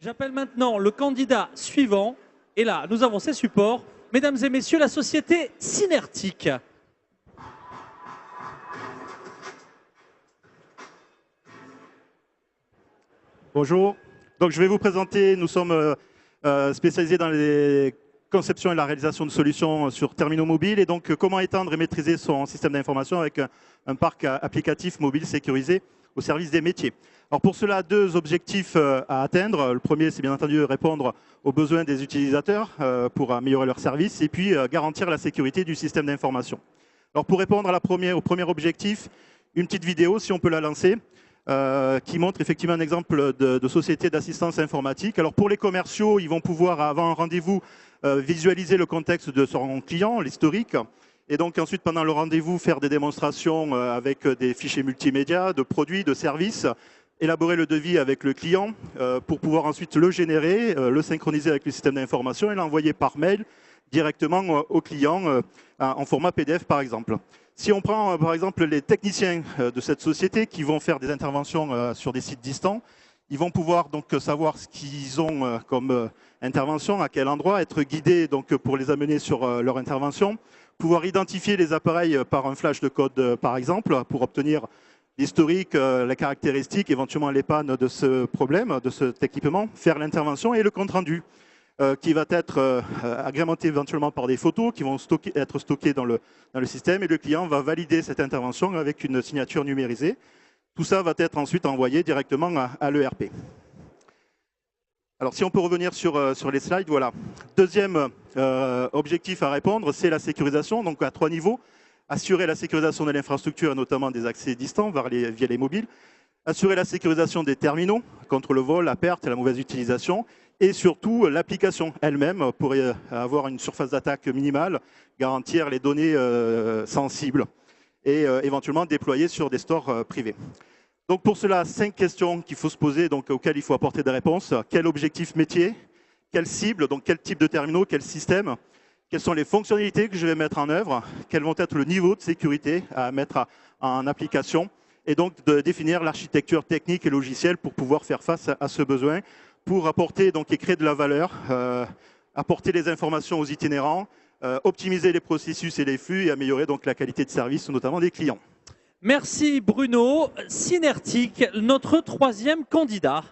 J'appelle maintenant le candidat suivant. Et là, nous avons ses supports. Mesdames et messieurs, la société Synertic. Bonjour. Donc, je vais vous présenter, nous sommes spécialisés dans les conceptions et la réalisation de solutions sur terminaux mobiles et donc comment étendre et maîtriser son système d'information avec un parc applicatif mobile sécurisé au service des métiers. Alors pour cela, deux objectifs à atteindre. Le premier, c'est bien entendu répondre aux besoins des utilisateurs pour améliorer leur service et puis garantir la sécurité du système d'information. Alors pour répondre au premier objectif, une petite vidéo, si on peut la lancer, qui montre effectivement un exemple de société d'assistance informatique. Alors pour les commerciaux, ils vont pouvoir, avant un rendez-vous, visualiser le contexte de son client, l'historique, et donc ensuite, pendant le rendez-vous, faire des démonstrations avec des fichiers multimédia, de produits, de services, élaborer le devis avec le client pour pouvoir ensuite le générer, le synchroniser avec le système d'information et l'envoyer par mail directement au client en format PDF par exemple. Si on prend par exemple les techniciens de cette société qui vont faire des interventions sur des sites distants, ils vont pouvoir donc savoir ce qu'ils ont comme intervention, à quel endroit, être guidés donc pour les amener sur leur intervention, pouvoir identifier les appareils par un flash de code par exemple pour obtenir l'historique, les caractéristiques, éventuellement les pannes de ce problème, de cet équipement, faire l'intervention et le compte-rendu qui va être agrémenté éventuellement par des photos qui vont être stockées dans le système et le client va valider cette intervention avec une signature numérisée. Tout ça va être ensuite envoyé directement à l'ERP. Alors si on peut revenir sur les slides, voilà. Deuxième objectif à répondre, c'est la sécurisation, donc à 3 niveaux. Assurer la sécurisation de l'infrastructure, notamment des accès distants via les mobiles. Assurer la sécurisation des terminaux contre le vol, la perte et la mauvaise utilisation. Et surtout, l'application elle-même pour avoir une surface d'attaque minimale, garantir les données sensibles et éventuellement déployer sur des stores privés. Donc pour cela, 5 questions qu'il faut se poser, donc auxquelles il faut apporter des réponses. Quel objectif métier? Quelle cible? Donc quel type de terminaux? Quel système? Quelles sont les fonctionnalités que je vais mettre en œuvre? Quels vont être le niveau de sécurité à mettre en application? Et donc de définir l'architecture technique et logicielle pour pouvoir faire face à ce besoin, pour apporter donc, et créer de la valeur, apporter les informations aux itinérants, optimiser les processus et les flux et améliorer donc la qualité de service, notamment des clients. Merci Bruno. Synertic, notre troisième candidat.